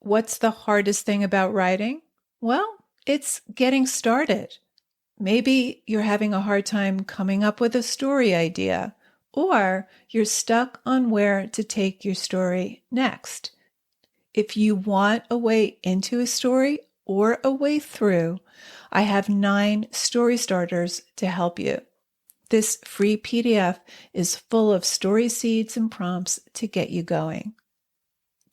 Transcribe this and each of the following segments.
What's the hardest thing about writing? Well, it's getting started. Maybe you're having a hard time coming up with a story idea, or you're stuck on where to take your story next. If you want a way into a story or a way through, I have 9 story starters to help you. This free PDF is full of story seeds and prompts to get you going.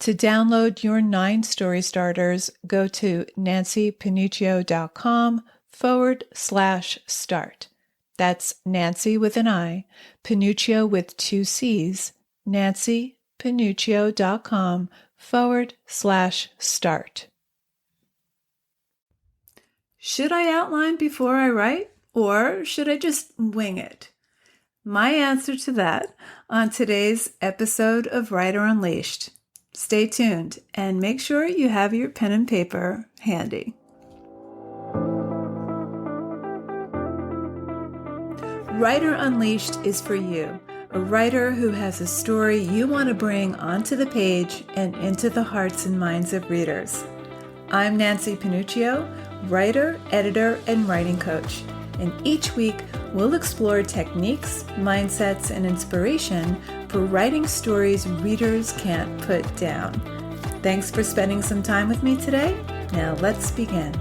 To download your 9 story starters, go to nancypanuccio.com/start. That's Nancy with an I, Panuccio with 2 C's, nancypanuccio.com/start. Should I outline before I write, or should I just wing it? My answer to that on today's episode of Writer Unleashed. Stay tuned and make sure you have your pen and paper handy. Writer Unleashed is for you, a writer who has a story you want to bring onto the page and into the hearts and minds of readers. I'm Nancy Panuccio, writer, editor, and writing coach. And each week, we'll explore techniques, mindsets, and inspiration for writing stories readers can't put down. Thanks for spending some time with me today. Now let's begin.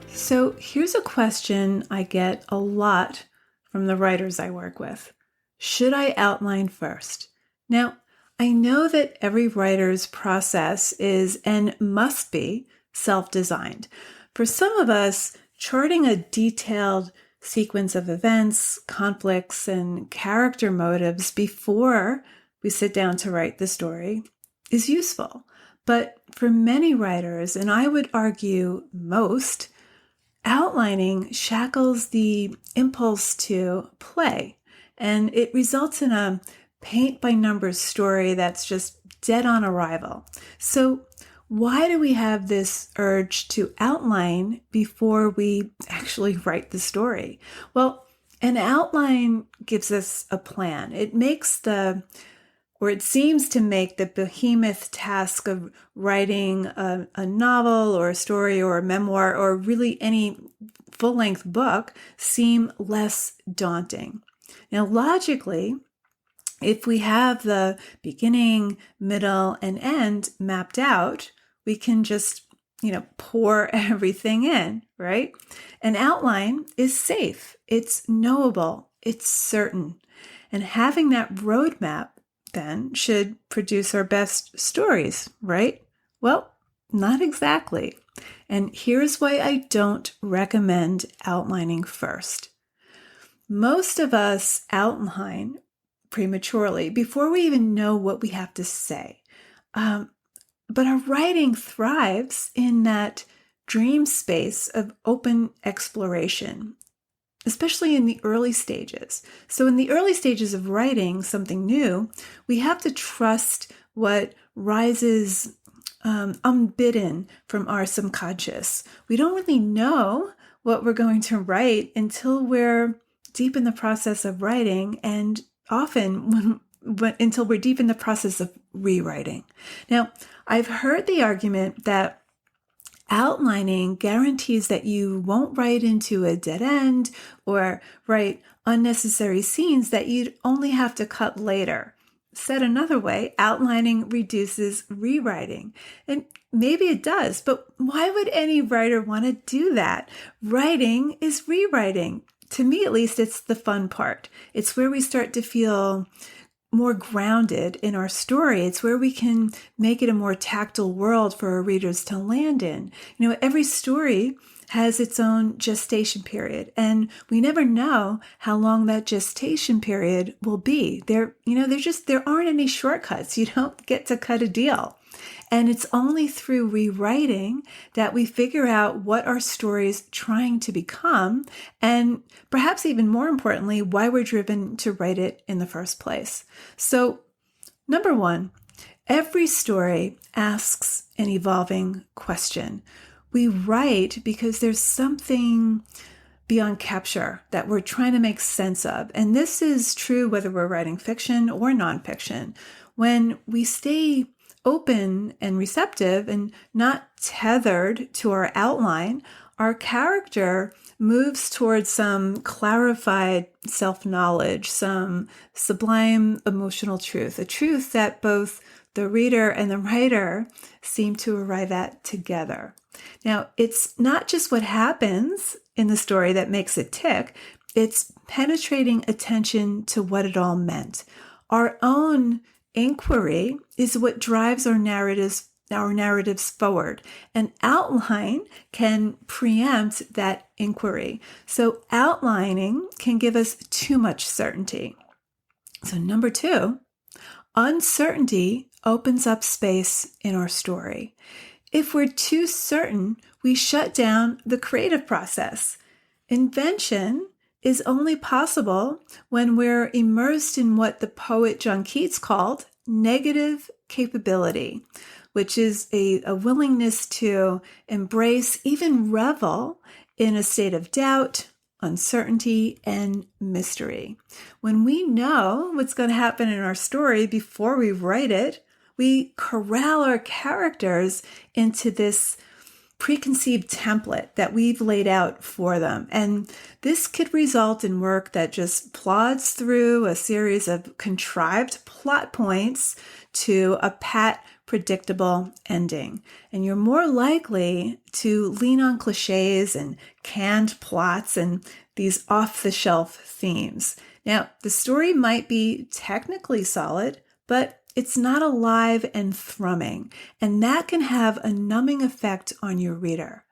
So here's a question I get a lot from the writers I work with. Should I outline first? Now, I know that every writer's process is and must be self-designed. For some of us, charting a detailed sequence of events, conflicts, and character motives before we sit down to write the story is useful. But for many writers, and I would argue most, outlining shackles the impulse to play. And it results in a paint-by-numbers story that's just dead on arrival. So why do we have this urge to outline before we actually write the story? Well, an outline gives us a plan. It seems to make the behemoth task of writing a novel or a story or a memoir or really any full-length book seem less daunting. Now, logically, if we have the beginning, middle, and end mapped out, we can just, pour everything in, right? An outline is safe. It's knowable. It's certain. And having that roadmap then should produce our best stories, right? Well, not exactly. And here's why I don't recommend outlining first. Most of us outline prematurely before we even know what we have to say. But our writing thrives in that dream space of open exploration, especially in the early stages. So in the early stages of writing something new, we have to trust what rises unbidden from our subconscious. We don't really know what we're going to write until we're deep in the process of writing, and often until we're deep in the process of rewriting. Now, I've heard the argument that outlining guarantees that you won't write into a dead end or write unnecessary scenes that you'd only have to cut later. Said another way, outlining reduces rewriting. And maybe it does, but why would any writer want to do that? Writing is rewriting. To me, at least, it's the fun part. It's where we start to feel more grounded in our story. It's where we can make it a more tactile world for our readers to land in. Every story has its own gestation period, and we never know how long that gestation period will be. There aren't any shortcuts. You don't get to cut a deal. And it's only through rewriting that we figure out what our story's trying to become, and perhaps even more importantly, why we're driven to write it in the first place. So, number one, every story asks an evolving question. We write because there's something beyond capture that we're trying to make sense of. And this is true whether we're writing fiction or nonfiction. When we stay open and receptive and not tethered to our outline, our character moves towards some clarified self-knowledge, some sublime emotional truth, a truth that both the reader and the writer seem to arrive at together. Now, it's not just what happens in the story that makes it tick, it's penetrating attention to what it all meant. Our own inquiry is what drives our narratives forward. An outline can preempt that inquiry. So outlining can give us too much certainty. So number 2, uncertainty opens up space in our story. If we're too certain, we shut down the creative process. Invention is only possible when we're immersed in what the poet John Keats called negative capability, which is a willingness to embrace, even revel in a state of doubt, uncertainty, and mystery. When we know what's going to happen in our story before we write it, we corral our characters into this preconceived template that we've laid out for them. And this could result in work that just plods through a series of contrived plot points to a pat, predictable ending. And you're more likely to lean on cliches and canned plots and these off-the-shelf themes. Now, the story might be technically solid, but it's not alive and thrumming, and that can have a numbing effect on your reader.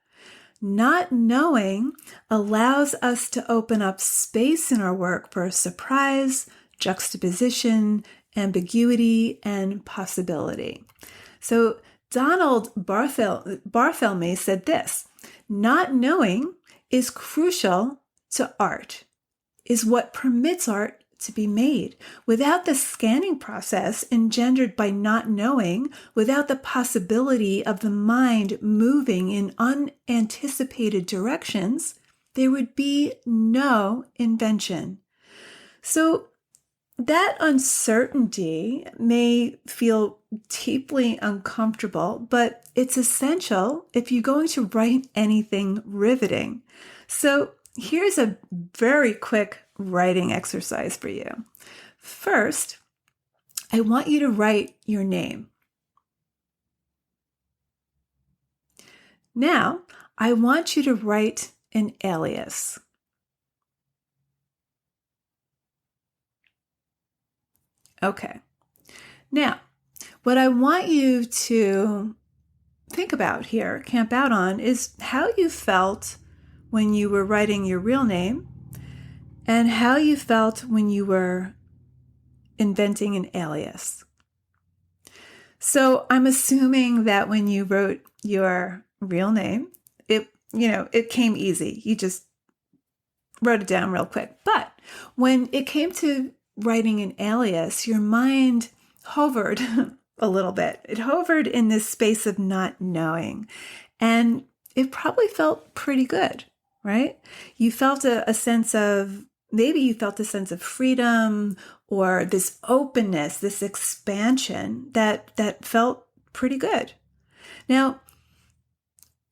Not knowing allows us to open up space in our work for surprise, juxtaposition, ambiguity, and possibility. So Donald Barthelme said this: not knowing is crucial to art, is what permits art to be made. Without the scanning process engendered by not knowing, without the possibility of the mind moving in unanticipated directions, there would be no invention. So that uncertainty may feel deeply uncomfortable, but it's essential if you're going to write anything riveting. So here's a very quick writing exercise for you. First, I want you to write your name. Now, I want you to write an alias. Okay. Now, what I want you to think about here, camp out on, is how you felt when you were writing your real name and how you felt when you were inventing an alias. So I'm assuming that when you wrote your real name, it came easy. You just wrote it down real quick. But when it came to writing an alias, your mind hovered a little bit. It hovered in this space of not knowing. And it probably felt pretty good, right? You felt a sense of, maybe you felt a sense of freedom or this openness, this expansion that felt pretty good. Now,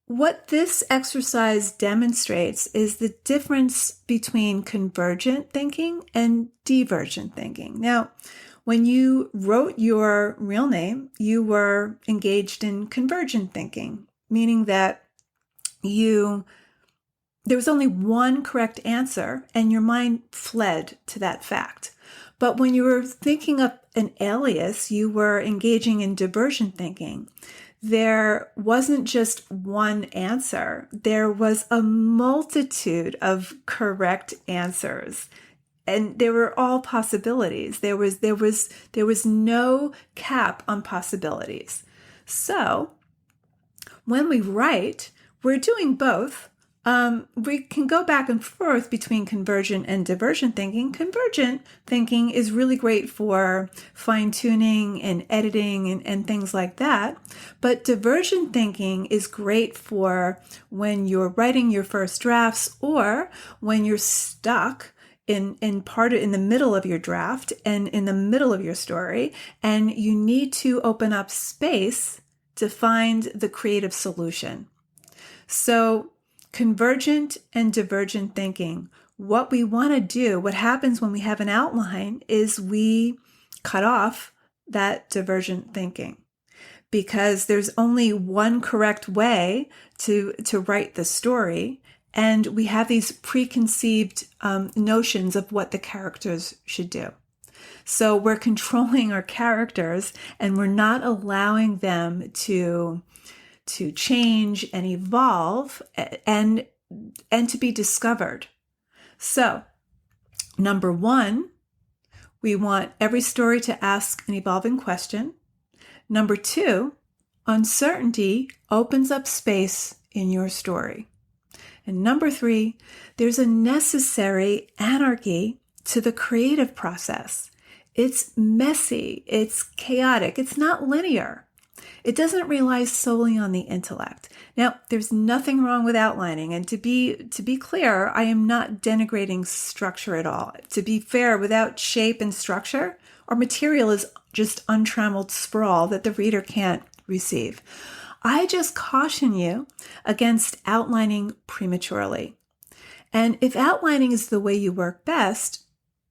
what this exercise demonstrates is the difference between convergent thinking and divergent thinking. Now, when you wrote your real name, you were engaged in convergent thinking, meaning that there was only one correct answer and your mind fled to that fact. But when you were thinking up an alias, you were engaging in divergent thinking. There wasn't just one answer. There was a multitude of correct answers. And they were all possibilities. There was no cap on possibilities. So when we write, we're doing both We can go back and forth between convergent and divergent thinking. Convergent thinking is really great for fine-tuning and editing and things like that. But divergent thinking is great for when you're writing your first drafts or when you're stuck in the middle of your draft and in the middle of your story, and you need to open up space to find the creative solution. So convergent and divergent thinking, what we want to do, what happens when we have an outline is we cut off that divergent thinking, because there's only one correct way to write the story. And we have these preconceived notions of what the characters should do. So we're controlling our characters and we're not allowing them to change and evolve and to be discovered. So, number one, we want every story to ask an evolving question. Number two, uncertainty opens up space in your story. And number three, there's a necessary anarchy to the creative process. It's messy, it's chaotic, it's not linear. It doesn't rely solely on the intellect. Now, there's nothing wrong with outlining. And to be clear, I am not denigrating structure at all. To be fair, without shape and structure, our material is just untrammeled sprawl that the reader can't receive. I just caution you against outlining prematurely. And if outlining is the way you work best,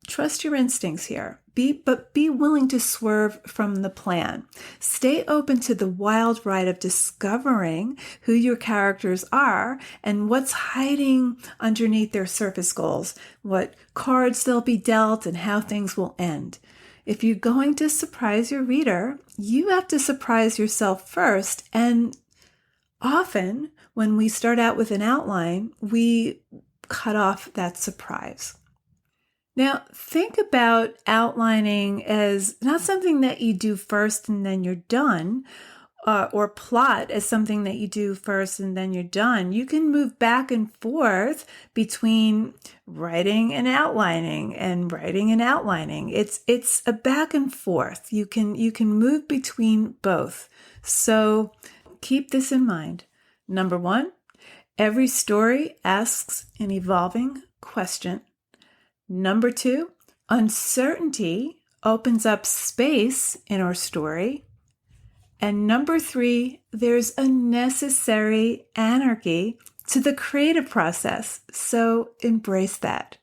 trust your instincts here. But be willing to swerve from the plan. Stay open to the wild ride of discovering who your characters are and what's hiding underneath their surface goals, what cards they'll be dealt, and how things will end. If you're going to surprise your reader, you have to surprise yourself first. And often, when we start out with an outline, we cut off that surprise. Now, think about outlining as not something that you do first and then you're done, or plot as something that you do first and then you're done. You can move back and forth between writing and outlining and writing and outlining. It's a back and forth. You can move between both. So keep this in mind. Number one, every story asks an evolving question. Number two, uncertainty opens up space in our story. And number three, there's a necessary anarchy to the creative process. So embrace that.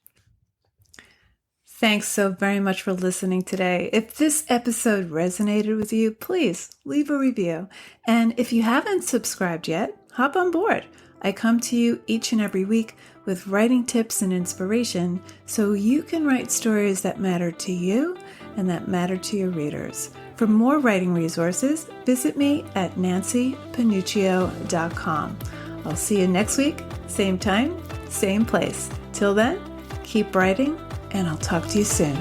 Thanks so very much for listening today. If this episode resonated with you, please leave a review. And if you haven't subscribed yet, hop on board. I come to you each and every week with writing tips and inspiration so you can write stories that matter to you and that matter to your readers. For more writing resources, visit me at nancypanuccio.com. I'll see you next week, same time, same place. Till then, keep writing, and I'll talk to you soon.